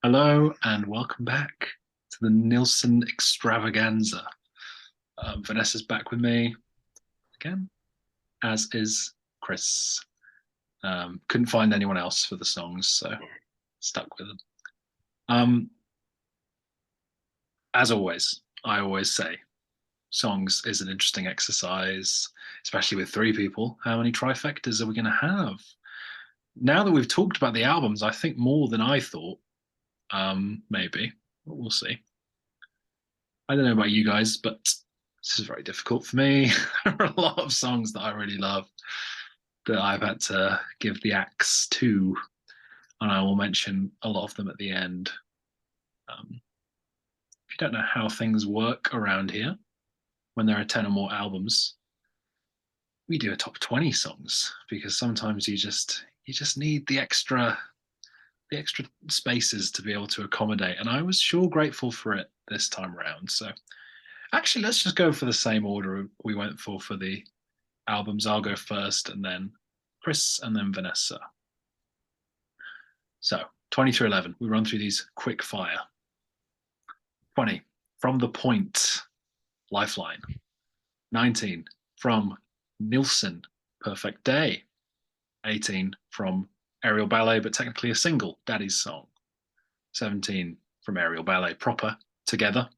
Hello and welcome back to the Nilsson extravaganza. Vanessa's back with me again, as is Chris. Couldn't find anyone else for the songs, so stuck with them. Um, as always, I always say songs is an interesting exercise, especially with three people. How many trifectas are we going to have? Now that we've talked about the albums, I think more than I thought. Maybe, but we'll see. I don't know about you guys, but this is very difficult for me. There are a lot of songs that I really love that I've had to give the axe to, and I will mention a lot of them at the end. If you don't know how things work around here, when there are 10 or more albums, we do a top 20 songs because sometimes you just need the extra spaces to be able to accommodate. And I was sure grateful for it this time around. So actually, let's just go for the same order we went for the albums. I'll go first, and then Chris, and then Vanessa. So 20 through 11, we run through these quick fire. 20, From the Point, Lifeline. 19, from Nilsson, Perfect Day. 18, from Aerial Ballet, but technically a single, Daddy's Song. 17, from Aerial Ballet proper, Together.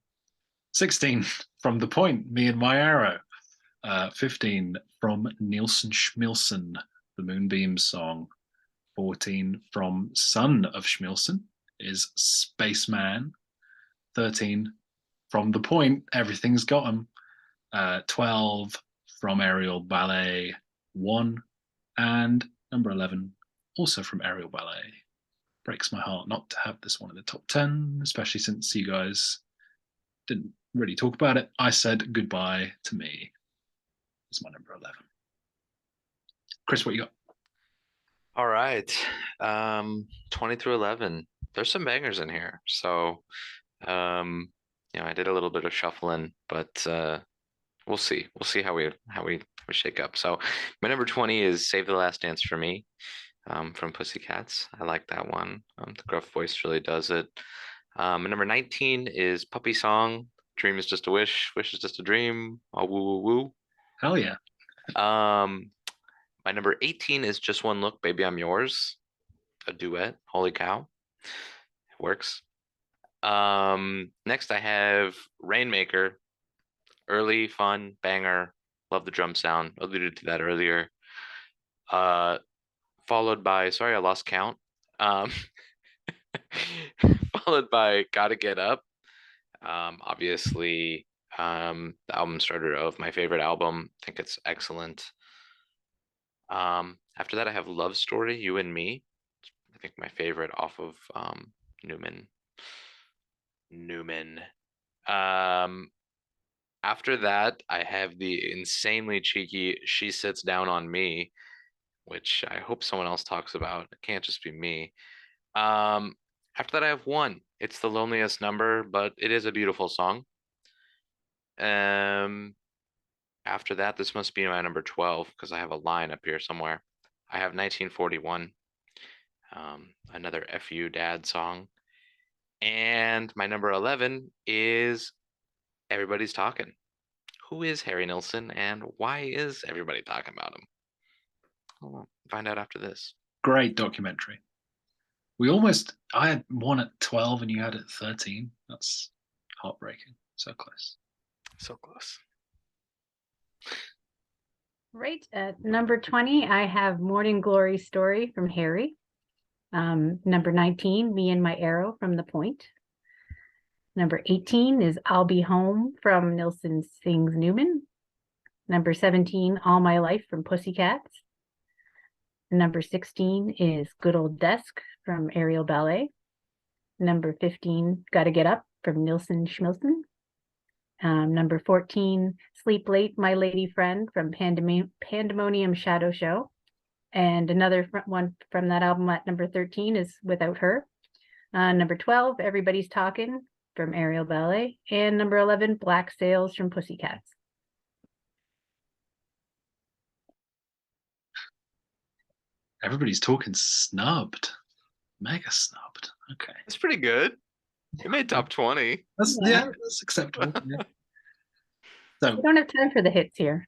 16, from The Point, Me and My Arrow. 15, from Nilsson Schmilsson, the Moonbeam Song. 14, from Son of Schmilsson, is Spaceman. 13, from The Point, Everything's Got 'em. 12, from Aerial Ballet 1. And number 11, also from Aerial Ballet. Breaks my heart not to have this one in the top 10, especially since you guys didn't really talk about it. I Said Goodbye to Me is my number 11. Chris, what you got? All right. 20 through 11. There's some bangers in here. I did a little bit of shuffling, but we'll see. We'll see how we shake up. So my number 20 is Save the Last Dance for Me, from Pussycats. I like that one. The gruff voice really does it. My number 19 is Puppy Song. Dream is just a wish, wish is just a dream. Oh, woo woo Hell yeah. woo. My number 18 is Just One Look, Baby I'm Yours, a duet. Holy cow. It works. Next I have Rainmaker, early, fun, banger. Love the drum sound. Alluded to that earlier. Uh, Followed by, sorry, I lost count. Um, followed by Gotta Get Up. Obviously, the album starter of my favorite album. I think it's excellent. After that, I have Love Story, You and Me. I think my favorite off of Newman. Newman. Um, After that, I have the insanely cheeky She Sits Down on Me, which I hope someone else talks about. It can't just be me. Um, After that, I have one. It's the loneliest number, but it is a beautiful song. Um, After that, this must be my number 12 because I have a line up here somewhere. I have 1941, another FU Dad song. And my number 11 is Everybody's Talking. Who is Harry Nilsson and why is everybody talking about him? We'll find out after this. Great documentary. I had one at 12 and you had it at 13. That's heartbreaking. So close. So close. Right at number 20, I have Morning Glory Story from Harry. Number 19, Me and My Arrow from The Point. Number 18 is I'll Be Home from Nilsson Sings Newman. Number 17, All My Life from Pussycats. Number 16 is Good Old Desk from Aerial Ballet. Number 15, Gotta Get Up from Nilsson Schmilsson. Number 14, Sleep Late, My Lady Friend from Pandemonium Shadow Show. And another one from that album at number 13 is Without Her. Number 12, Everybody's Talking from Aerial Ballet. And number 11, Black Sails from Pussycats. Everybody's talking snubbed. Mega snubbed. Okay. It's pretty good. It made top 20. That's acceptable. Yeah. So, We don't have time for the hits here.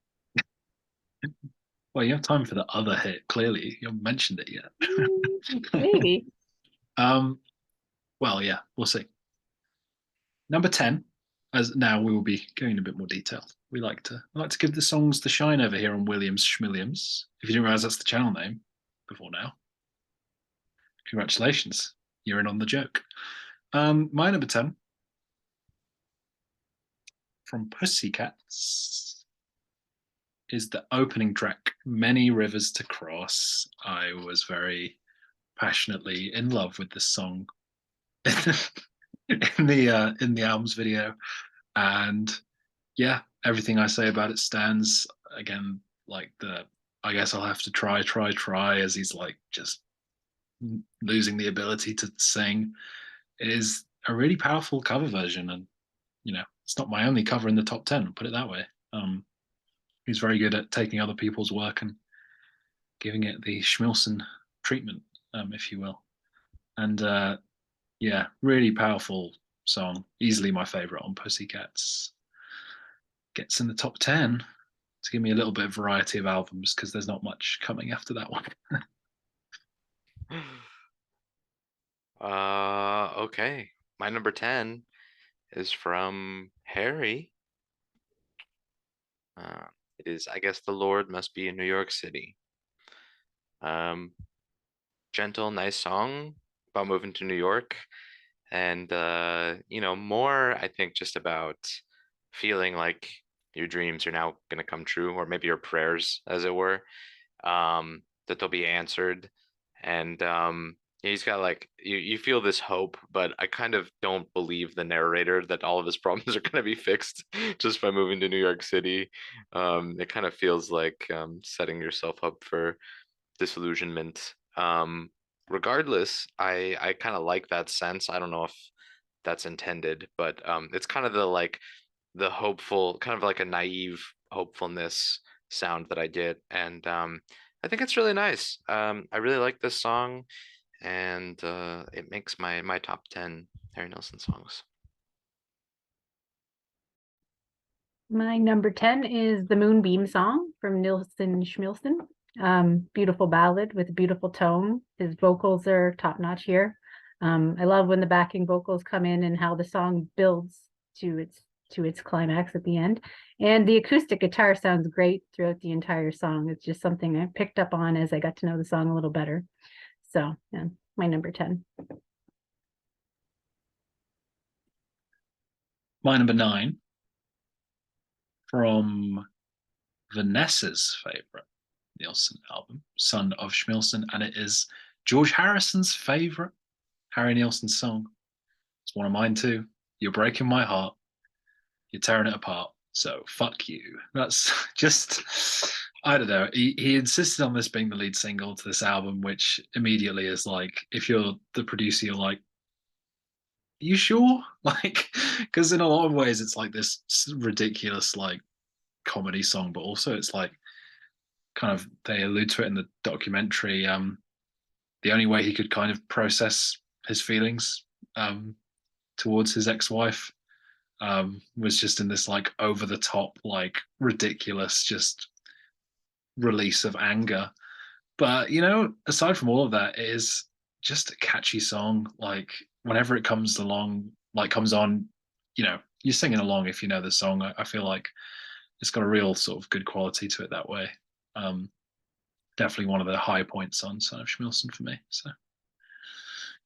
well, you have time for the other hit. Clearly, you haven't mentioned it yet. Maybe. Well, yeah, we'll see. Number 10, as now we will be going in a bit more detail. We like to give the songs the shine over here on Williams Schmilliams. If you didn't realize that's the channel name before now, congratulations, you're in on the joke. My number 10 from Pussycats is the opening track, Many Rivers to Cross. I was very passionately in love with this song in the album's video, and yeah, everything I say about it stands. Again, like I guess I'll have to try as he's like just losing the ability to sing. It is a really powerful cover version, and it's not my only cover in the top 10, put it that way. He's very good at taking other people's work and giving it the Schmilsson treatment, if you will. And yeah, really powerful song. Easily my favorite on Pussycats. Gets in the top 10 to give me a little bit of variety of albums because there's not much coming after that one. Okay. My number 10 is from Harry. It is, I guess, The Lord Must Be in New York City. Gentle, nice song about moving to New York. And more, I think, just about feeling like your dreams are now gonna come true, or maybe your prayers, as it were, that they'll be answered. And he's got like you feel this hope, but I kind of don't believe the narrator that all of his problems are gonna be fixed just by moving to New York City. It kind of feels like setting yourself up for disillusionment. Regardless, I kind of like that sense. I don't know if that's intended, but it's kind of the hopeful, kind of like a naive hopefulness sound that I get, and I think it's really nice. I really like this song, and it makes my top 10 Harry Nilsson songs. My number 10 is the Moonbeam Song from Nilsson Schmilsson. Beautiful ballad with a beautiful tone. His vocals are top notch here. I love when the backing vocals come in and how the song builds to its climax at the end. And the acoustic guitar sounds great throughout the entire song. It's just something I picked up on as I got to know the song a little better. So, yeah, my number 10. My number 9 from Vanessa's favorite Nilsson album, Son of Schmilsson, and it is George Harrison's favorite Harry Nilsson song. It's one of mine too. You're breaking my heart. You're tearing it apart. So fuck you. That's just, I don't know. He insisted on this being the lead single to this album, which immediately is like, if you're the producer, you're like, you sure? Like, because in a lot of ways, it's like this ridiculous, like, comedy song, but also it's like, kind of, they allude to it in the documentary. The only way he could kind of process his feelings towards his ex-wife was just in this like over the top, like ridiculous, just release of anger. But aside from all of that, it is just a catchy song. Like whenever it comes along, like comes on, you're singing along if you know the song. I feel like it's got a real sort of good quality to it that way. Definitely one of the high points on Son of Schmilsson for me. So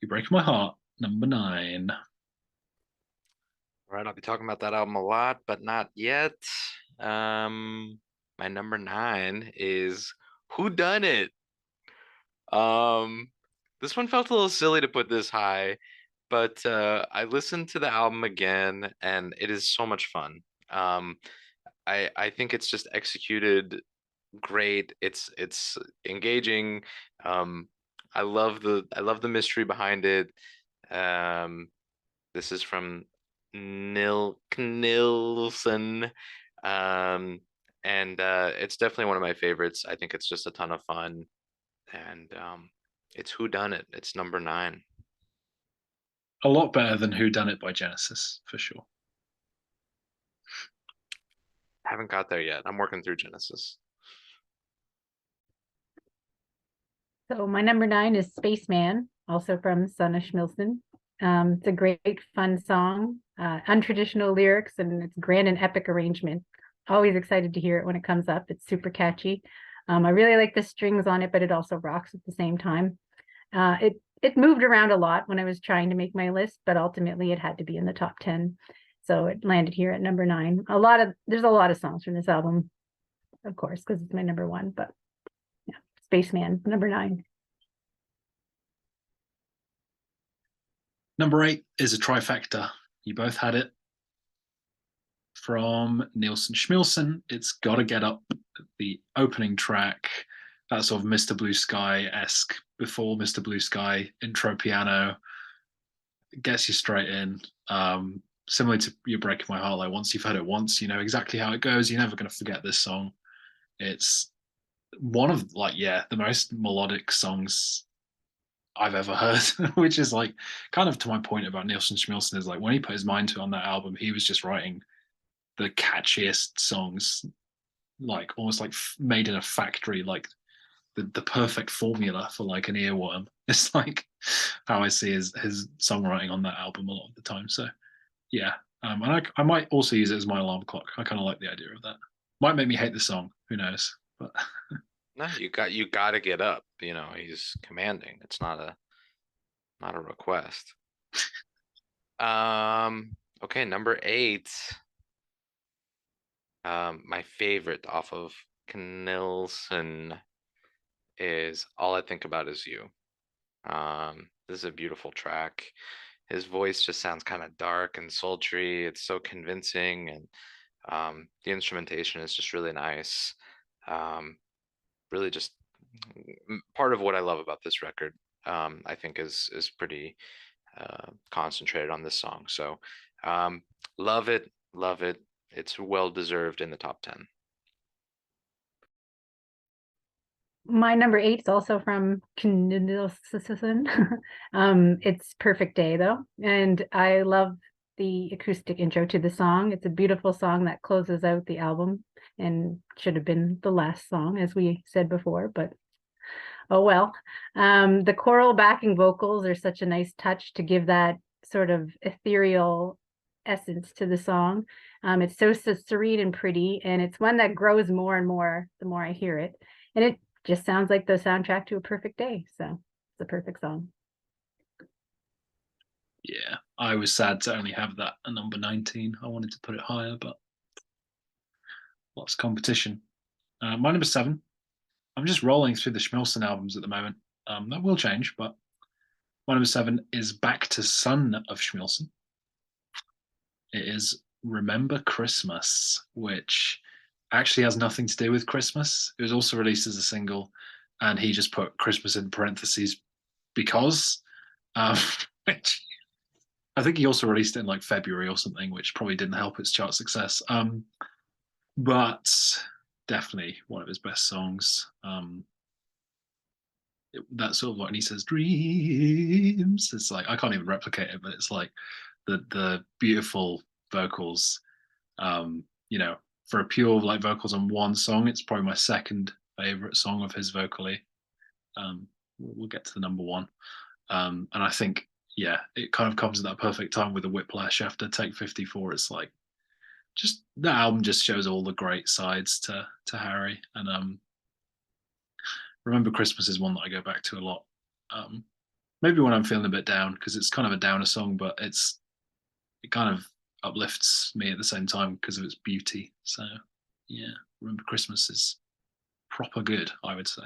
you break my heart, number 9. All right, I'll be talking about that album a lot, but not yet. My number 9 is Who Done It? This one felt a little silly to put this high, but I listened to the album again, and it is so much fun. I think it's just executed great. It's engaging. Um, I love the mystery behind it. Um, this is from Nilsson. Um, and it's definitely one of my favorites. I think it's just a ton of fun. And it's Who Done It. It's number 9. A lot better than Who Done It by Genesis, for sure. Haven't got there yet. I'm working through Genesis. So my number 9 is Spaceman, also from Son of Schmilsson. It's a great, fun song, untraditional lyrics, and it's grand and epic arrangement. Always excited to hear it when it comes up. It's super catchy. I really like the strings on it, but it also rocks at the same time. It moved around a lot when I was trying to make my list, but ultimately it had to be in the top 10. So it landed here at number 9. There's a lot of songs from this album, of course, because it's my number 1, but yeah, Spaceman, number 9. Number 8 is a trifecta. You both had it. From Nilsson Schmilsson, it's Gotta Get Up, the opening track, that sort of Mr. Blue Sky-esque, before Mr. Blue Sky intro piano, gets you straight in. Similar to You're Breaking My Heart, like once you've heard it once, you know exactly how it goes. You're never going to forget this song. It's one of, like, yeah, the most melodic songs I've ever heard, which is like kind of to my point about Nilsson Schmilsson, is like when he put his mind to it on that album, he was just writing the catchiest songs, like almost like made in a factory, like the perfect formula for like an earworm. It's like how I see his songwriting on that album a lot of the time. So yeah, and I might also use it as my alarm clock. I kind of like the idea of that. Might make me hate the song. Who knows? But No, you got to get up. You know, he's commanding. It's not a request. Okay, number 8. My favorite off of Nilsson is All I Think About Is You. This is a beautiful track. His voice just sounds kind of dark and sultry. It's so convincing, and the instrumentation is just really nice. Really just part of what I love about this record, I think is pretty concentrated on this song. So love it, love it. It's well deserved in the top 10. My number 8 is also from Nilsson. It's Perfect Day though, and I love the acoustic intro to the song. It's a beautiful song that closes out the album and should have been the last song, as we said before, but oh well. The choral backing vocals are such a nice touch to give that sort of ethereal essence to the song. It's so serene and pretty, and it's one that grows more and more the more I hear it. And it just sounds like the soundtrack to a perfect day. So it's a perfect song. yeah, I was sad to only have that at number 19. I wanted to put it higher, but lots of competition. My number 7. I'm just rolling through the Schmilsson albums at the moment. That will change, but my number 7 is Back to Son of Schmilsson. It is Remember Christmas, which actually has nothing to do with Christmas. It was also released as a single, and he just put Christmas in parentheses because, which I think he also released it in like February or something, which probably didn't help its chart success. But definitely one of his best songs. That sort of like when he says dreams, it's like I can't even replicate it, but it's like the beautiful vocals. You know, for a pure like vocals on one song, it's probably my second favorite song of his vocally. We'll get to the number 1. And I think, yeah, it kind of comes at that perfect time with the whiplash after Take 54. It's like just that album just shows all the great sides to Harry. And Remember Christmas is one that I go back to a lot. Maybe when I'm feeling a bit down, because it's kind of a downer song, but it kind of uplifts me at the same time because of its beauty. So yeah, Remember Christmas is proper good, I would say.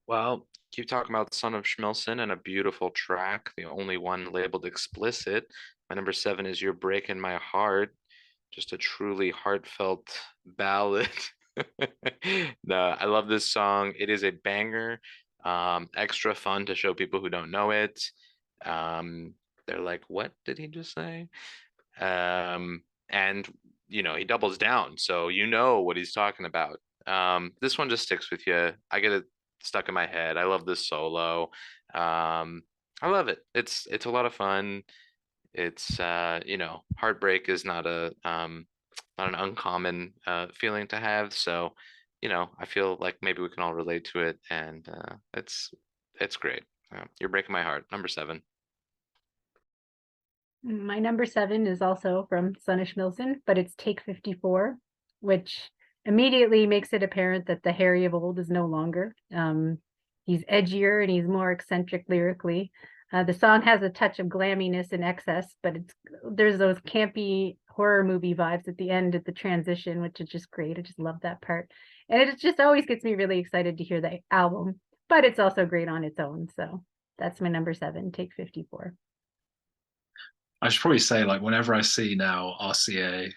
Well, keep talking about Son of Schmilsson and a beautiful track, the only one labeled explicit. My number 7 is You're Breaking My Heart, just a truly heartfelt ballad. No, I love this song. It is a banger. Extra fun to show people who don't know it. They're like, what did he just say? And he doubles down, so you know what he's talking about. This one just sticks with you. I get it stuck in my head. I love this solo. I love it. It's a lot of fun. It's heartbreak is not an uncommon feeling to have. So, I feel like maybe we can all relate to it, and it's great. You're breaking my heart. Number 7. My number 7 is also from Sunnish Nilsson, but it's Take 54, which immediately makes it apparent that the Harry of old is no longer. He's edgier and he's more eccentric lyrically. The song has a touch of glamminess and excess, but there's those campy horror movie vibes at the end at the transition, which is just great. I just love that part. And it just always gets me really excited to hear the album, but it's also great on its own. So that's my number 7, Take 54. I should probably say, like, whenever I see now RCA,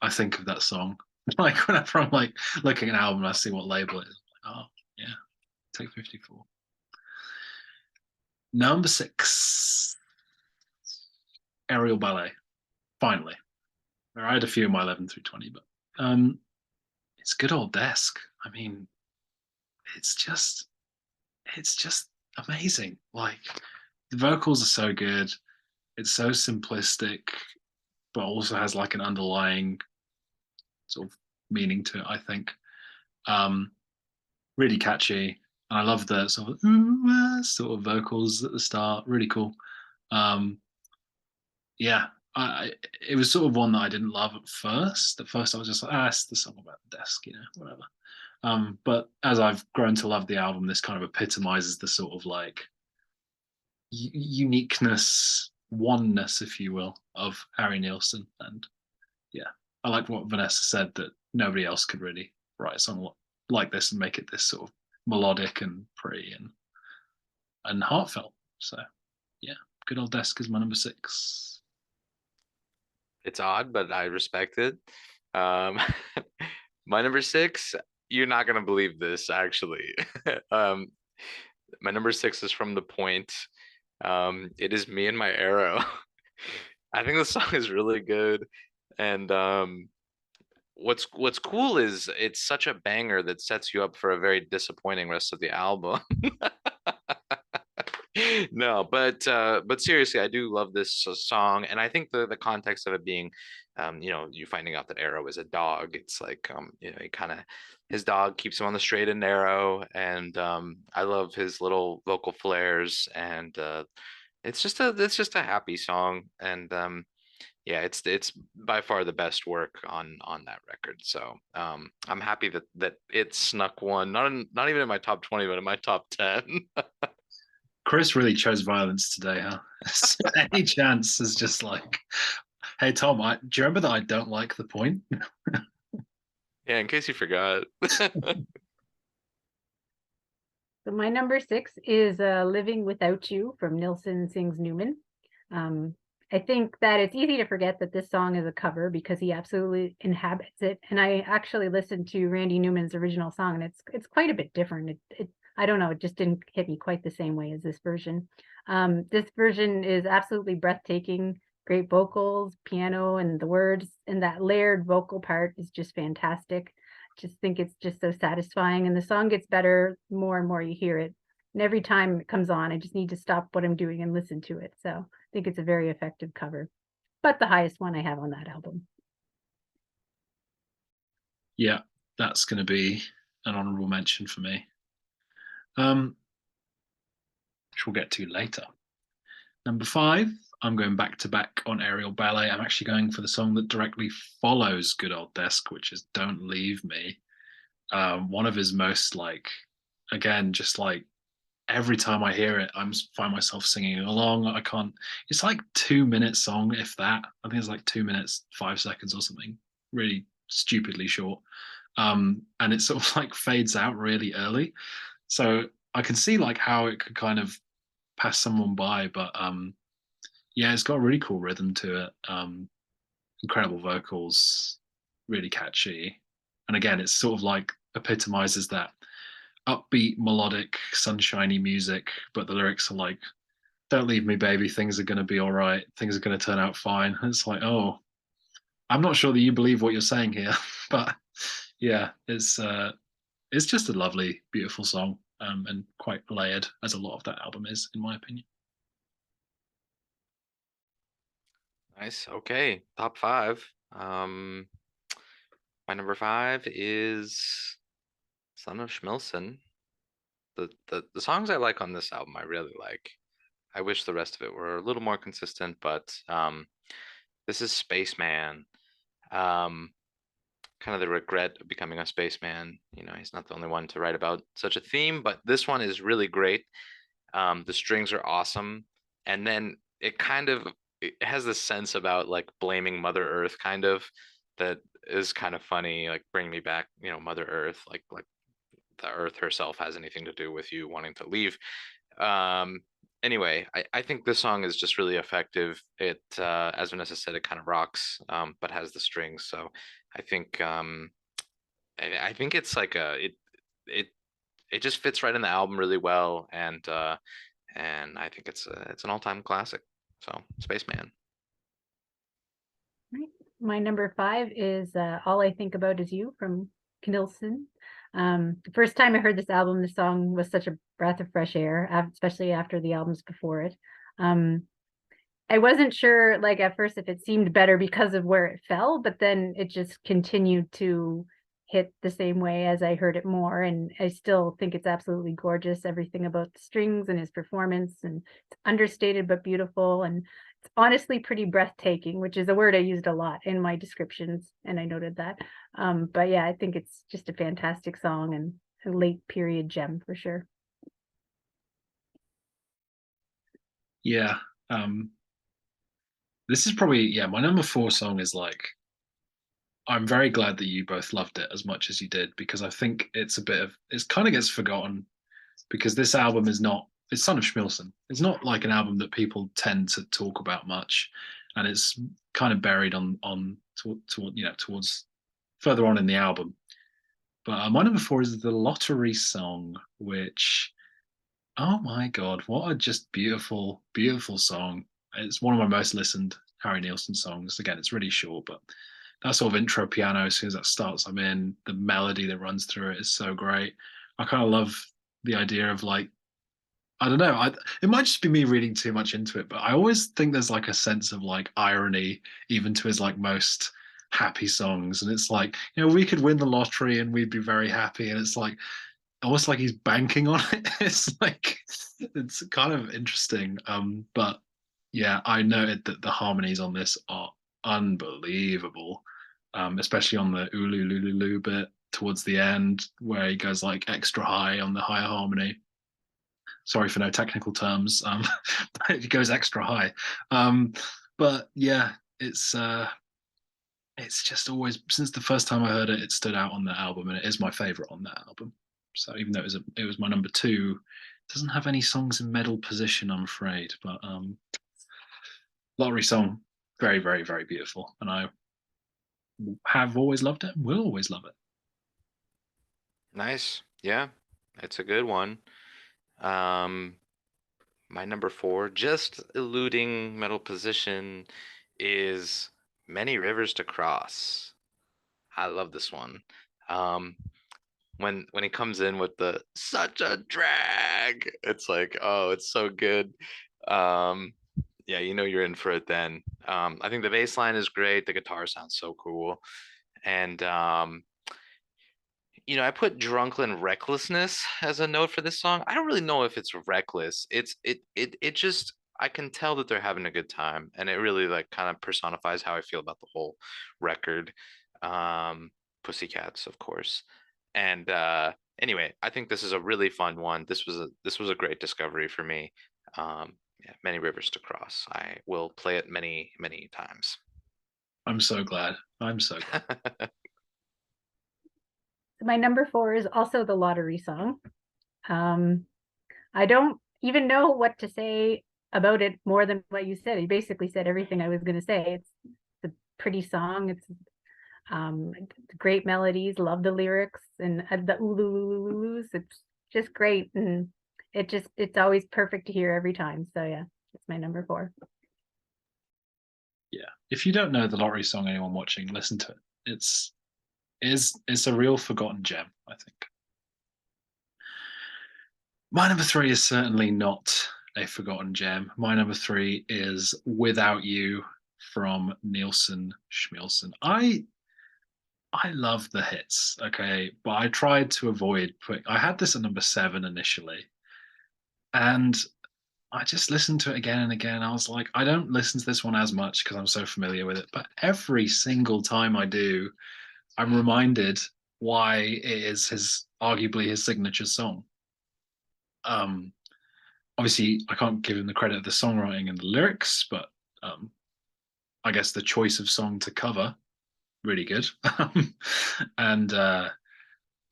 I think of that song. Like, whenever I'm like looking at an album and I see what label it is, I'm like, oh yeah, Take 54. Number 6, Aerial Ballet. Finally, I had a few in my 11 through 20, but it's Good Old Desk. I mean, it's just amazing. Like, the vocals are so good. It's so simplistic, but also has like an underlying sort of meaning to it, I think. Really catchy. And I love the sort of vocals at the start. Really cool. Yeah, it was sort of one that I didn't love at first. At first, I was just like, it's the song about the desk, whatever. But as I've grown to love the album, this kind of epitomizes the sort of like uniqueness, oneness, if you will, of Harry Nilsson. And yeah, I like what Vanessa said, that nobody else could really write a song like this and make it this sort of melodic and pretty and heartfelt. So yeah, Good Old Desk is my number 6. It's odd, but I respect it. Um, my number 6, you're not gonna believe this, actually. My number 6 is from The Point. It is Me and My Arrow. I think the song is really good, and what's cool is it's such a banger that sets you up for a very disappointing rest of the album. No, but seriously, I do love this song, and I think the context of it being, you finding out that Arrow is a dog. It's like, he kind of, his dog keeps him on the straight and narrow, and I love his little vocal flares, and it's just a happy song, and yeah, it's by far the best work on that record. So I'm happy that it snuck one, not even in my top 20, but in my top 10. Chris really chose violence today, huh? Any chance is just like, hey Tom, do you remember that I don't like The Point? Yeah, in case you forgot. So my number 6 is Living Without You from Nilsson Sings Newman. I think that it's easy to forget that this song is a cover because he absolutely inhabits it. And I actually listened to Randy Newman's original song, and it's quite a bit different. I don't know, it just didn't hit me quite the same way as this version. This version is absolutely breathtaking, great vocals, piano, and the words, and that layered vocal part is just fantastic. Just think it's just so satisfying, and the song gets better more and more you hear it. And every time it comes on, I just need to stop what I'm doing and listen to it. So I think it's a very effective cover, but the highest one I have on that album. Yeah, that's going to be an honorable mention for me. Which we'll get to later. Number 5, I'm going back to back on Aerial Ballet. I'm actually going for the song that directly follows Good Old Desk, which is Don't Leave Me. One of his most, like, again, just like every time I hear it, I find myself singing along. It's like 2-minute song, if that. I think it's like 2 minutes, 5 seconds or something, really stupidly short. And it sort of like fades out really early. So I can see like how it could kind of pass someone by, but yeah, it's got a really cool rhythm to it. Incredible vocals, really catchy. And again, it's sort of like epitomizes that upbeat, melodic, sunshiny music, but the lyrics are like, don't leave me, baby, things are going to be all right, things are going to turn out fine. And it's like, oh, I'm not sure that you believe what you're saying here. But yeah, it's just a lovely, beautiful song, and quite layered, as a lot of that album is, in my opinion. Nice. Okay. Top 5. My number 5 is Son of Schmilson. The songs I like on this album I really like. I wish the rest of it were a little more consistent, but this is Spaceman. Um, kind of the regret of becoming a spaceman. You know, he's not the only one to write about such a theme, but this one is really great. The strings are awesome, and then it has this sense about like blaming Mother Earth, kind of, that is kind of funny. Like, bring me back, you know, Mother Earth, like the Earth herself has anything to do with you wanting to leave. Um, anyway, I think this song is just really effective. It, as Vanessa said, it kind of rocks, but has the strings. So I think I think it's like it it just fits right in the album really well, and I think it's an all-time classic. So Spaceman. Right. My number 5 is All I Think About Is You from Nilsson. The first time I heard this album, the song was such a breath of fresh air, especially after the albums before it. Um, I wasn't sure, like at first, if it seemed better because of where it fell, but then it just continued to hit the same way as I heard it more. And I still think it's absolutely gorgeous. Everything about the strings and his performance, and it's understated but beautiful. And it's honestly pretty breathtaking, which is a word I used a lot in my descriptions, and I noted that. But yeah, I think it's just a fantastic song and a late period gem for sure. Yeah. This is probably, yeah, my number 4 song is like, I'm very glad that you both loved it as much as you did, because I think it's kind of gets forgotten, because this album is not, it's Son of Schmilson. It's not like an album that people tend to talk about much, and it's kind of buried towards further on in the album. But my number 4 is the Lottery song, which, oh my God, what a just beautiful, beautiful song. It's one of my most listened Harry Nilsson songs. Again, it's really short, but that sort of intro piano, as soon as that starts, I'm in. The melody that runs through it is so great. I kind of love the idea of like, I don't know, it might just be me reading too much into it, but I always think there's like a sense of like irony even to his like most happy songs. And it's like, we could win the lottery and we'd be very happy. And it's like almost like he's banking on it. It's like it's kind of interesting. But yeah, I noted that the harmonies on this are unbelievable. Especially on the ulu lulu bit towards the end where he goes like extra high on the higher harmony. Sorry for no technical terms. But it goes extra high. But yeah, it's just always, since the first time I heard it, it stood out on that album, and it is my favorite on that album. So even though it was my number 2, it doesn't have any songs in medal position, I'm afraid. But Lottery song, very, very, very beautiful, and I have always loved it and will always love it. Nice. Yeah, it's a good one. Um, my number 4, just eluding metal position, is Many Rivers to Cross. I love this one. Um, when he comes in with the such a drag, it's like, oh, it's so good. Um, yeah, you know you're in for it then. I think the bass line is great. The guitar sounds so cool. And I put drunken recklessness as a note for this song. I don't really know if it's reckless. It just, I can tell that they're having a good time, and it really like kind of personifies how I feel about the whole record. Um, Pussycats, of course. And anyway, I think this is a really fun one. This was a great discovery for me. Yeah, Many Rivers to Cross. I will play it many, many times. I'm so glad. I'm so glad. My number 4 is also the Lottery song. I don't even know what to say about it more than what you said. You basically said everything I was going to say. It's a pretty song. It's great melodies. Love the lyrics and the ulululus. It's just great, and it's always perfect to hear every time. So yeah, it's my number 4. Yeah, if you don't know the Lottery song, anyone watching, listen to it. It's a real forgotten gem, I think. My number 3 is certainly not a forgotten gem. My number 3 is Without You from Nilsson Schmilsson. I love the hits, okay, but I tried to avoid putting. I had this at number 7 initially, and I just listened to it again and again. I was like, I don't listen to this one as much because I'm so familiar with it, but every single time I do, I'm reminded why it is his arguably his signature song. Um, Obviously, I can't give him the credit of the songwriting and the lyrics, but I guess the choice of song to cover really good. And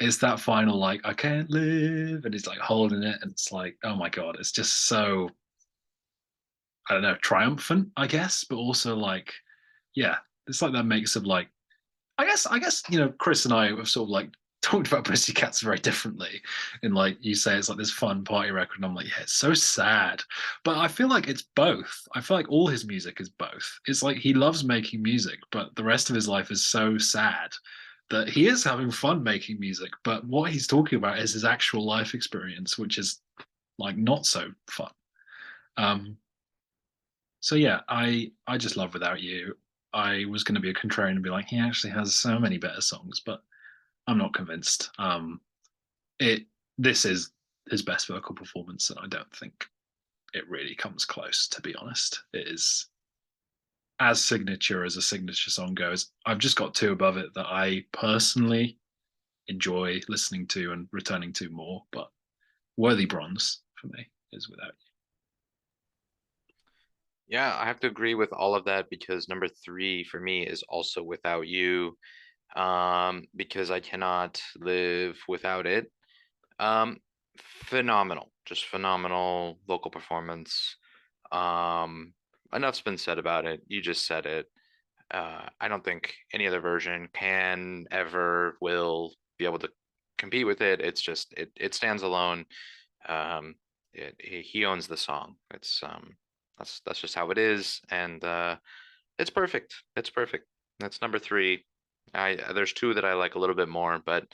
it's that final like I can't live, and he's like holding it, and it's like oh my god, it's just so I don't know triumphant, I guess, but also like yeah, it's like that mix of like I guess Chris and I have sort of like talked about Pussycats very differently. In like you say, it's like this fun party record, and I'm like, yeah, it's so sad. But I feel like it's both. I feel like all his music is both. It's like he loves making music, but the rest of his life is so sad that he is having fun making music. But what he's talking about is his actual life experience, which is like not so fun. Um, so yeah, I just love Without You. I was going to be a contrarian and be like, he actually has so many better songs, but I'm not convinced. It this is his best vocal performance, and I don't think it really comes close. To be honest, it is as signature as a signature song goes. I've just got two above it that I personally enjoy listening to and returning to more, but worthy bronze for me is Without Yeah, I have to agree with all of that because number 3 for me is also Without You. Because I cannot live without it. Um, Phenomenal, just phenomenal vocal performance. Um, Enough's been said about it. You just said it. I don't think any other version can ever will be able to compete with it. It's just it stands alone. Um, he owns the song. It's that's just how it is, and it's perfect. It's perfect. That's number 3. I there's 2 that I like a little bit more, but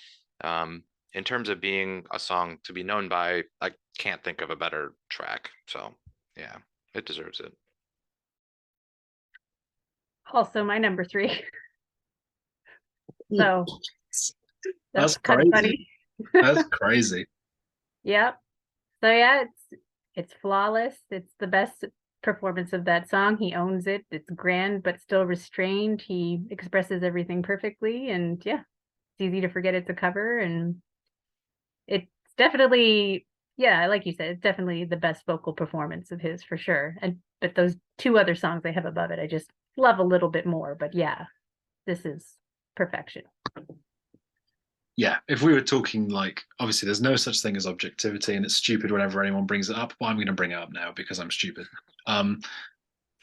um, in terms of being a song to be known by, I can't think of a better track. So yeah, it deserves it. Also my number 3. You. So That's that's kind of crazy. funny. That's crazy. Yep. So yeah, it's flawless. It's the best performance of that song. He owns it. It's grand but still restrained. He expresses everything perfectly, and yeah, it's easy to forget it's a cover, and it's definitely, yeah, like you said, it's definitely the best vocal performance of his for sure. And but those 2 other songs I have above it, I just love a little bit more. But yeah, this is perfection. Yeah, if we were talking like obviously there's no such thing as objectivity, and it's stupid whenever anyone brings it up, but I'm going to bring it up now because I'm stupid. Um,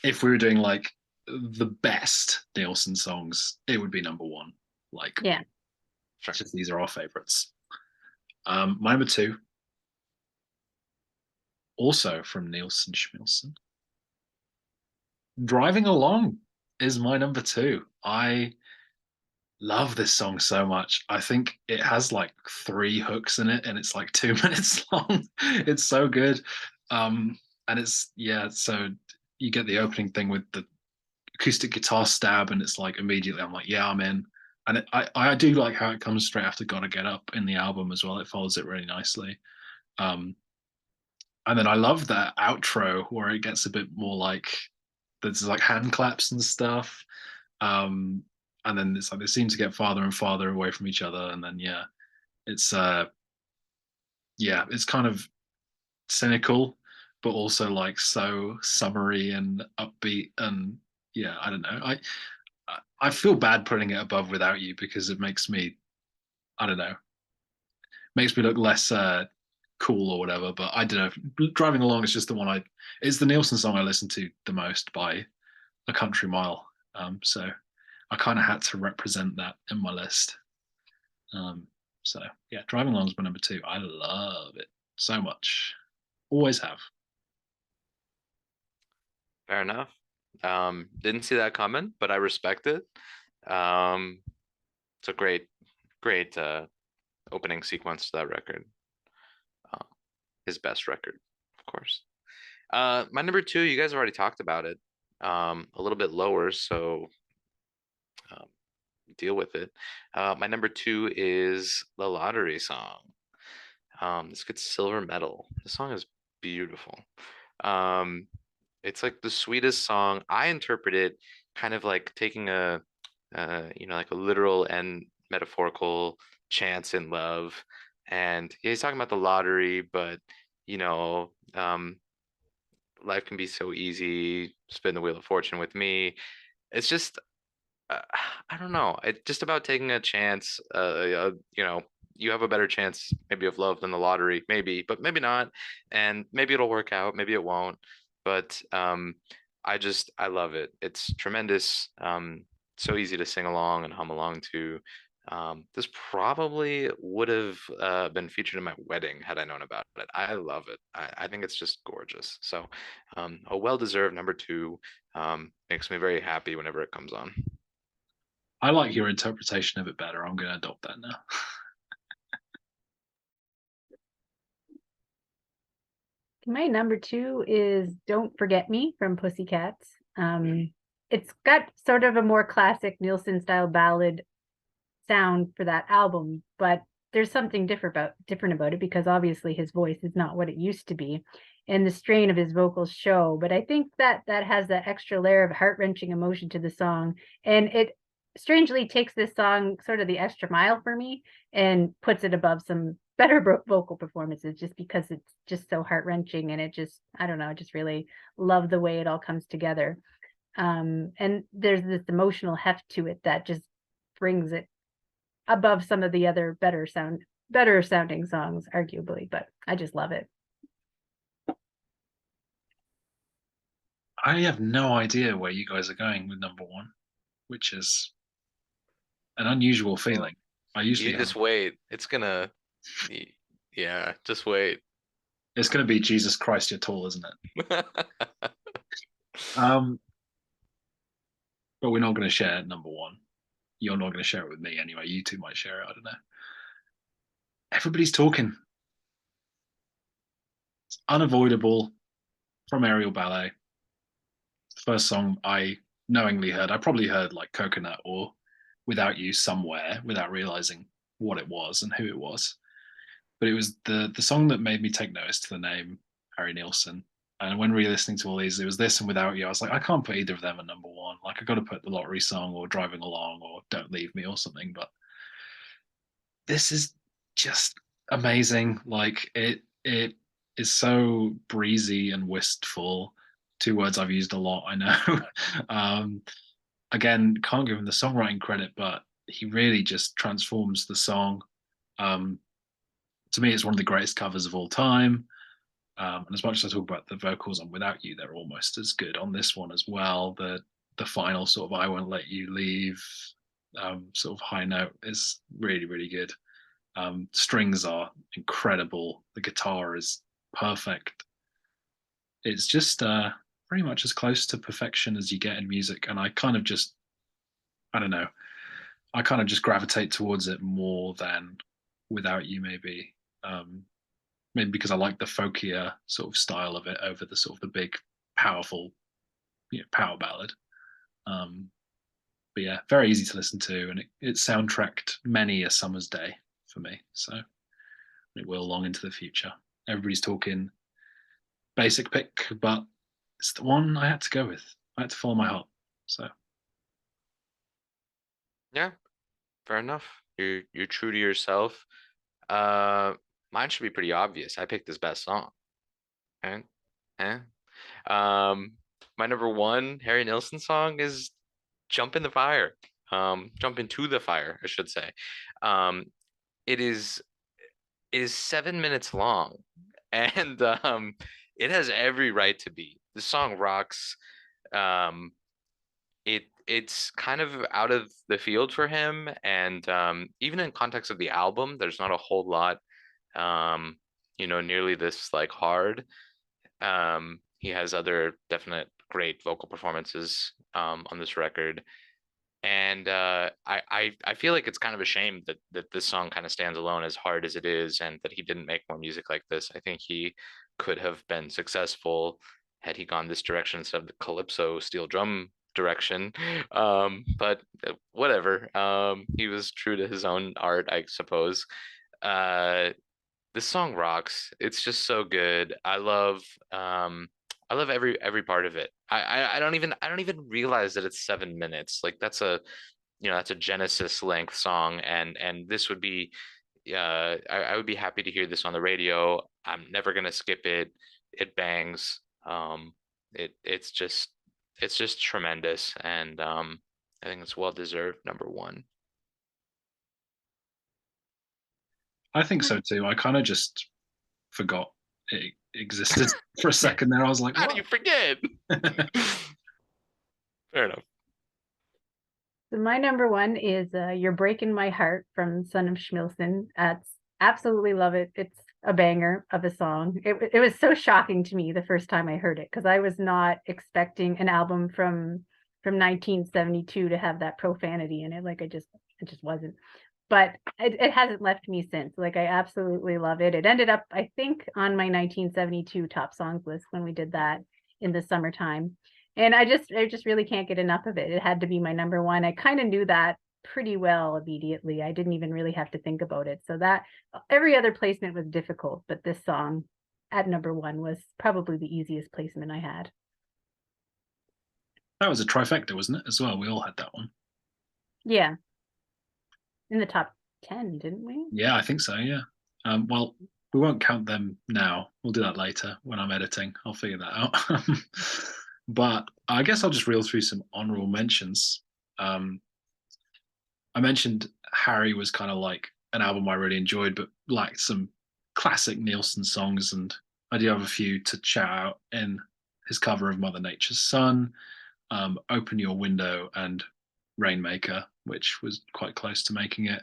if we were doing like the best Nielsen songs, it would be number 1. Like, Yeah. Sure. just these are our favorites. My number 2, also from Nilsson Schmilsson, Driving Along is my number 2. I love this song so much. I think it has like 3 hooks in it, and it's like 2 minutes long. It's so good. And it's yeah, so you get the opening thing with the acoustic guitar stab, and it's like immediately I'm like, yeah, I'm in. And I do like how it comes straight after Gotta Get Up in the album as well. It follows it really nicely. Um, and then I love that outro where it gets a bit more like there's like hand claps and stuff. Um, and then it's like they seem to get farther and farther away from each other. And then yeah, it's yeah, it's kind of cynical, but also like so summery and upbeat. And yeah, I don't know. I feel bad putting it above Without You because it makes me I don't know, makes me look less cool or whatever. But I don't know. Driving Along is just the one it's the Nilsson song I listen to the most by a country mile. So I kind of had to represent that in my list. Um, so yeah, Driving Along is my number 2. I love it so much. Always have. Fair enough. Didn't see that comment, but I respect it. Um, it's a great opening sequence to that record. His best record, of course. My number 2, you guys already talked about it. a little bit lower, so um, deal with it. My number 2 is the Lottery song. This gets silver medal. The song is beautiful. Um, it's like the sweetest song. I interpret it kind of like taking a, like a literal and metaphorical chance in love. And yeah, he's talking about the lottery, but you know, life can be so easy. Spin the wheel of fortune with me. It's just uh, I don't know. It's just about taking a chance. You have a better chance maybe of love than the lottery, maybe, but maybe not. And maybe it'll work out, maybe it won't. But I love it. It's tremendous. So easy to sing along and hum along to. This probably would have been featured in my wedding had I known about it. I love it. I think it's just gorgeous. So, a well-deserved number 2 makes me very happy whenever it comes on. I like your interpretation of it better. I'm going to adopt that now. My number 2 is Don't Forget Me from Pussycats. It's got sort of a more classic Nilsson style ballad sound for that album, but there's something different about it because obviously his voice is not what it used to be, and the strain of his vocals show. But I think that has that extra layer of heart-wrenching emotion to the song, and it strangely takes this song sort of the extra mile for me and puts it above some better vocal performances just because it's just so heart-wrenching, and it just, I don't know, I just really love the way it all comes together. And there's this emotional heft to it that just brings it above some of the other better sounding songs, arguably, but I just love it. I have no idea where you guys are going with number 1, which is an unusual feeling. I usually You just wait. Yeah, just wait. It's going to be Jesus Christ, You're Tall, isn't it? But we're not going to share number 1. You're not going to share it with me anyway. You two might share it. I don't know. Everybody's talking. It's unavoidable from Aerial Ballet. First song I knowingly heard. I probably heard like Coconut or Without You somewhere without realizing what it was and who it was. But it was the song that made me take notice to the name Harry Nilsson. And when re-listening to all these, it was this and Without You. I was like, I can't put either of them at number 1. Like, I got to put the Lottery song or Driving Along or Don't Leave Me or something. But this is just amazing. Like, it is so breezy and wistful. 2 words I've used a lot, I know. Again, can't give him the songwriting credit, but he really just transforms the song. To me, it's one of the greatest covers of all time. And as much as I talk about the vocals on Without You, they're almost as good on this one as well. The final sort of I Won't Let You Leave sort of high note is really, really good. Strings are incredible. The guitar is perfect. It's just pretty much as close to perfection as you get in music. And I kind of just, I don't know, I kind of just gravitate towards it more than Without You, maybe. Maybe because I like the folkier sort of style of it over the sort of the big, powerful, power ballad. But yeah, very easy to listen to, and it soundtracked many a summer's day for me. So it will long into the future. Everybody's talking basic pick, but it's the one I had to go with. I had to follow my heart. So Yeah, fair enough. You're true to yourself. Uh, Mine should be pretty obvious. I picked his best song. And eh. My number 1 Harry Nilsson song is "Jump in the Fire." Jump into the fire, I should say. Um, it is 7 minutes long, and it has every right to be. The song rocks. Um, it's kind of out of the field for him, and even in context of the album, there's not a whole lot, nearly this like hard. He has other definite great vocal performances on this record. And I feel like it's kind of a shame that this song kind of stands alone as hard as it is, and that he didn't make more music like this. I think he could have been successful had he gone this direction instead of the calypso steel drum direction. But whatever. He was true to his own art, I suppose. Uh, this song rocks. It's just so good. I love every part of it. I don't even realize that it's 7 minutes. Like that's a that's a Genesis length song, and this would be I would be happy to hear this on the radio. I'm never gonna skip it. It bangs. It's just tremendous, and I think it's well deserved number one. I think so too. I kind of just forgot it existed for a second there. I was like, How do you forget? Fair enough. So my number one is "You're Breaking My Heart" from Son of Schmilsson. Absolutely love it. It's a banger of a song. It was so shocking to me the first time I heard it because I was not expecting an album from 1972 to have that profanity in it. Like it just wasn't. But it hasn't left me since. Like I absolutely love it. It ended up, I think, on my 1972 top songs list when we did that in the summertime. And I just really can't get enough of it. It had to be my number one. I kind of knew that pretty well immediately. I didn't even really have to think about it. So that every other placement was difficult, but this song at number one was probably the easiest placement I had. That was a trifecta, wasn't it? As well, we all had that one. Yeah. In the top 10, didn't we? Yeah, I think so. Yeah. Well, we won't count them now. We'll do that later when I'm editing. I'll figure that out. But I guess I'll just reel through some honorable mentions. I mentioned Harry was kind of like an album I really enjoyed, but lacked some classic Nilsson songs, and I do have a few to shout out in his cover of Mother Nature's Son, Open Your Window, and Rainmaker, which was quite close to making it.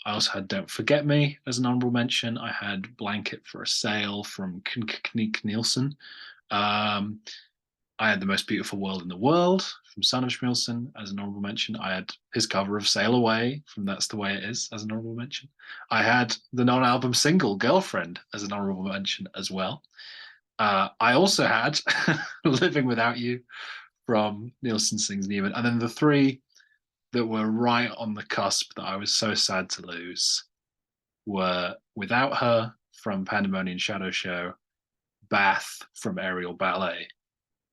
I also had Don't Forget Me as an honorable mention. I had Blanket for a Sail from Knik Nielsen. I had The Most Beautiful World in the World from Son of Schmilsson as an honorable mention. I had his cover of Sail Away from That's the Way It Is as an honorable mention. I had the non-album single Girlfriend as an honorable mention as well. I also had Living Without You from Nilsson Sings Neiman. And then the three that were right on the cusp that I was so sad to lose were Without Her from Pandemonium Shadow Show, Bath from Aerial Ballet,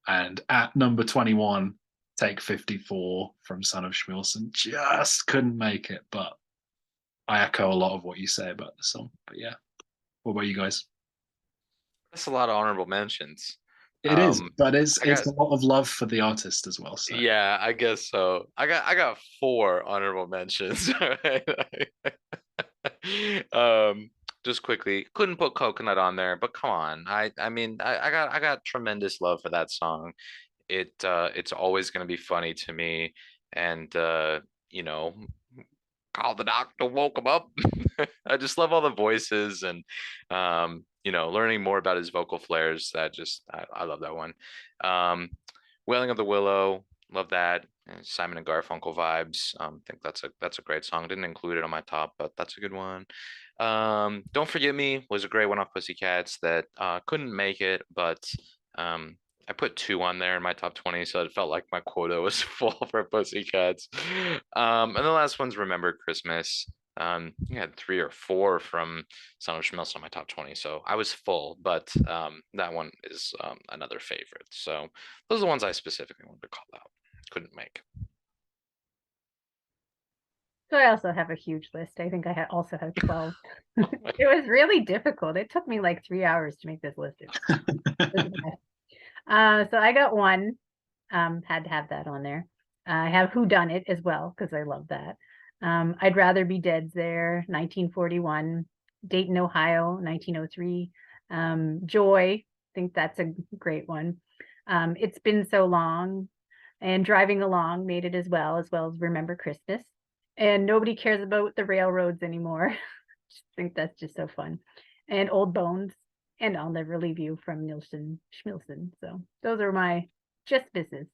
and at number 21, Take 54 from Son of Schmilsson. Just couldn't make it, but I echo a lot of what you say about the song. But yeah, what about you guys? That's a lot of honorable mentions. It is, but I it's got a lot of love for the artist as well. So yeah, I guess so. I got four honorable mentions. Um, just quickly, couldn't put Coconut on there, but come on. I mean, I got tremendous love for that song. It's always gonna be funny to me, and you know, call the doctor, woke him up. I just love all the voices and learning more about his vocal flares. I love that one. Wailing of the Willow, love that. And Simon and Garfunkel vibes. Think that's a great song. Didn't include it on my top, but that's a good one. Don't Forget Me was a great one off Pussycats that couldn't make it, but I put two on there in my top 20, so it felt like my quota was full for Pussycats. And the last one's Remember Christmas. I had three or four from Son of Schmelz on my top 20, so I was full, but that one is another favorite. So those are the ones I specifically wanted to call out. Couldn't make. So I also have a huge list. I think I also have 12. It was really difficult. It took me like 3 hours to make this list. So I got one. Had to have that on there. I have Who Done It as well because I love that. I'd Rather Be Dead's there, 1941. Dayton, Ohio, 1903. Joy, I think that's a great one. It's Been So Long, and Driving Along made it as well as Remember Christmas. And Nobody Cares About the Railroads Anymore. Just think that's just so fun. And Old Bones, and I'll Never Leave You from Nilsson Schmilsson. So those are my just misses.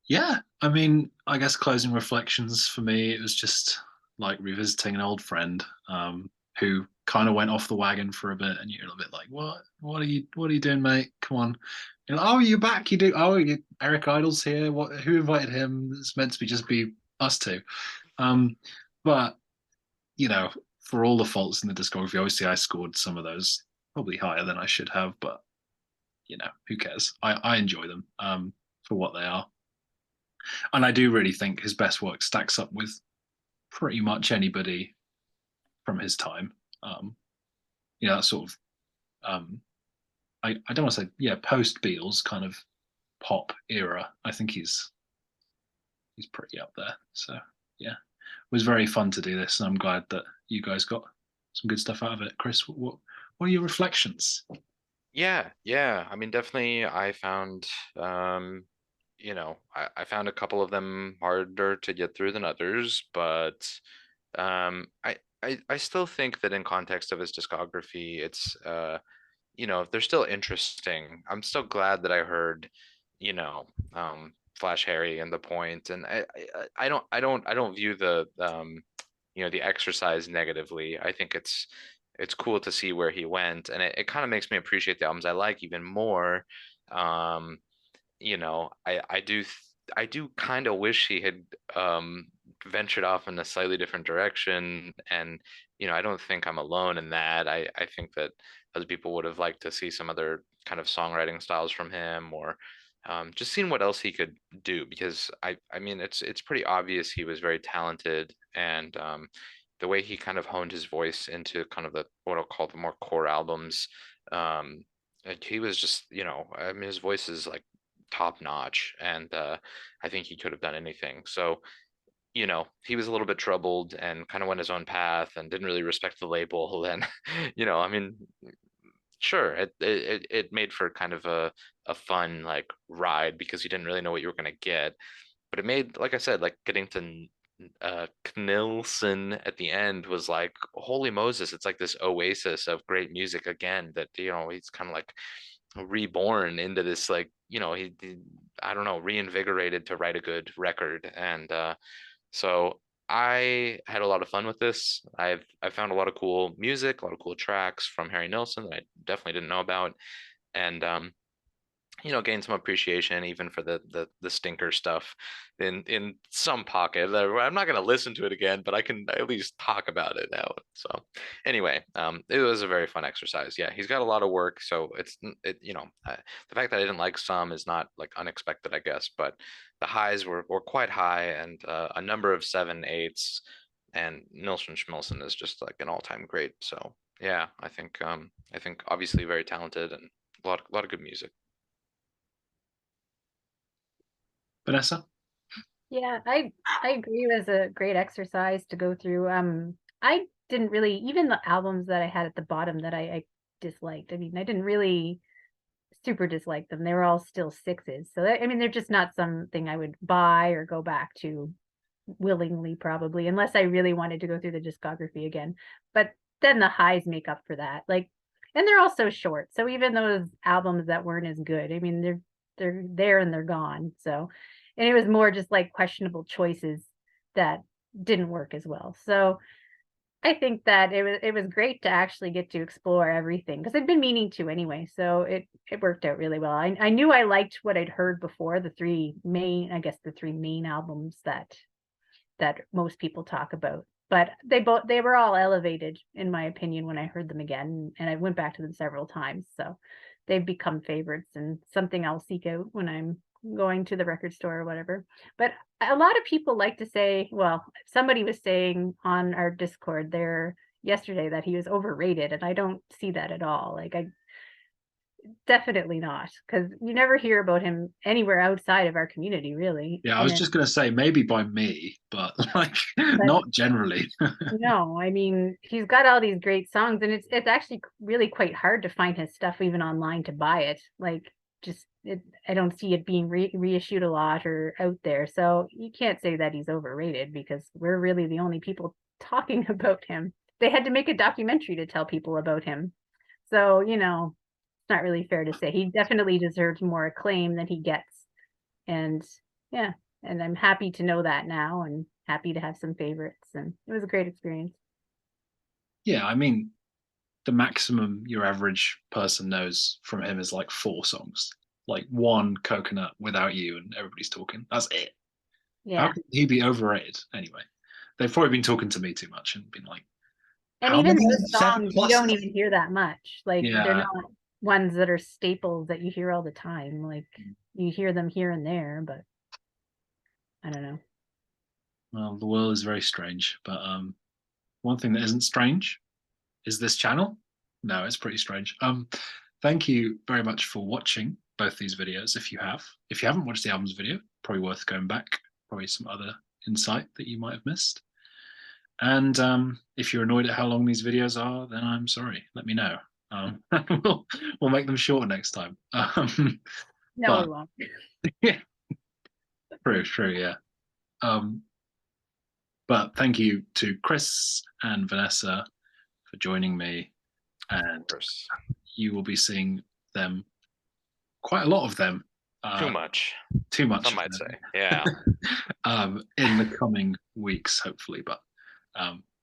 yeah, I mean, I guess closing reflections for me, it was just like revisiting an old friend who kind of went off the wagon for a bit, and you're a bit like, what are you doing, mate? Come on. You're like, oh, you're back. You do. Oh, Eric Idle's here. Who invited him? It's meant to be just be us two. But for all the faults in the discography, obviously I scored some of those probably higher than I should have, but who cares? I enjoy them for what they are. And I do really think his best work stacks up with pretty much anybody from his time. That sort of, I don't want to say, post Beatles kind of pop era. I think he's pretty up there. So yeah, it was very fun to do this, and I'm glad that you guys got some good stuff out of it. Chris, what are your reflections? Yeah. I mean, definitely I found I found a couple of them harder to get through than others, but I still think that in context of his discography, it's they're still interesting. I'm still glad that I heard, you know, Flash Harry and The Point, and I don't view the exercise negatively. I think it's cool to see where he went, and it kind of makes me appreciate the albums I like even more. Um, I do kind of wish he had ventured off in a slightly different direction, and I don't think I'm alone in that. I think that other people would have liked to see some other kind of songwriting styles from him, or just seeing what else he could do, because I mean it's pretty obvious he was very talented, and the way he kind of honed his voice into kind of the what I'll call the more core albums, he was just I mean his voice is like top notch, and I think he could have done anything. So he was a little bit troubled and kind of went his own path and didn't really respect the label. And I mean, sure, it made for kind of a fun like ride, because you didn't really know what you were gonna get. But it made, like I said, like getting to Nilsson at the end was like, holy Moses, it's like this oasis of great music again, that he's kind of like reborn into this, like he I don't know, reinvigorated to write a good record. And so I had a lot of fun with this. I found a lot of cool music, a lot of cool tracks from Harry Nilsson that I definitely didn't know about, and gain some appreciation even for the stinker stuff in some pocket. I'm not going to listen to it again, but I can at least talk about it now. So anyway, it was a very fun exercise. Yeah, he's got a lot of work, so the fact that I didn't like some is not like unexpected, I guess. But the highs were quite high, and a number of 7/8s, and Nilsson Schmilsson is just like an all-time great. So yeah, I think obviously very talented and a lot of good music. Vanessa? Yeah, I agree. It was a great exercise to go through. I didn't really, even the albums that I had at the bottom that I disliked. I mean, I didn't really super dislike them. They were all still sixes. So I mean, they're just not something I would buy or go back to willingly, probably, unless I really wanted to go through the discography again. But then the highs make up for that. Like, and they're also short. So even those albums that weren't as good, I mean, they're there and they're gone. So, and it was more just like questionable choices that didn't work as well. So I think that it was great to actually get to explore everything, because I'd been meaning to anyway. So it worked out really well. I knew I liked what I'd heard before, the three main albums that most people talk about. But they were all elevated in my opinion when I heard them again, and I went back to them several times. So they've become favorites and something I'll seek out when I'm going to the record store or whatever. But a lot of people like to say, well, somebody was saying on our Discord there yesterday that he was overrated, and I don't see that at all. Like, I definitely not, because you never hear about him anywhere outside of our community, really. Yeah, I was just going to say maybe by me, but like But not generally. no, I mean, he's got all these great songs, and it's actually really quite hard to find his stuff even online to buy it. Like, I don't see it being reissued a lot or out there. So you can't say that he's overrated, because we're really the only people talking about him. They had to make a documentary to tell people about him. So, it's not really fair to say. He definitely deserves more acclaim than he gets. And yeah, and I'm happy to know that now, and happy to have some favorites. And it was a great experience. Yeah, I mean, the maximum your average person knows from him is like 4 songs, like one Coconut, Without You, and Everybody's Talking. That's it. How Yeah. could he be overrated anyway? They've probably been talking to me too much and been like, And how even many those 7 songs you plus? don't even hear that much. Like they're Yeah. not ones that are staples that you hear all the time. Like you hear them here and there, but I don't know. Well, the world is very strange, but one thing that isn't strange is this channel. No, it's pretty strange. Thank you very much for watching both these videos. If you haven't watched the albums video, probably worth going back. Probably some other insight that you might have missed. And if you're annoyed at how long these videos are, then I'm sorry. Let me know. We'll make them shorter next time. No, but we won't. yeah, true, yeah. But thank you to Chris and Vanessa for joining me, and Of course. you will be seeing them, quite a lot of them. Too much. Too much. Some might say. Yeah. In the coming weeks, hopefully. But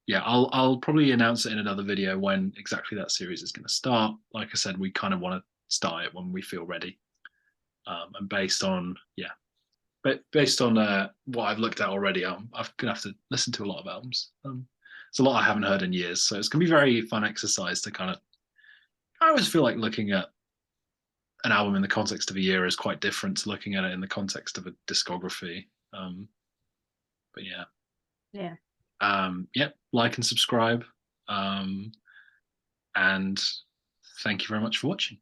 yeah, I'll probably announce it in another video when exactly that series is going to start. Like I said, we kind of want to start it when we feel ready, and based on what I've looked at already, I'm gonna have to listen to a lot of albums. It's a lot I haven't heard in years, so it's gonna be very fun exercise to kind of. I always feel like looking at an album in the context of a year is quite different to looking at it in the context of a discography. But Yeah. Yeah, like and subscribe, and thank you very much for watching.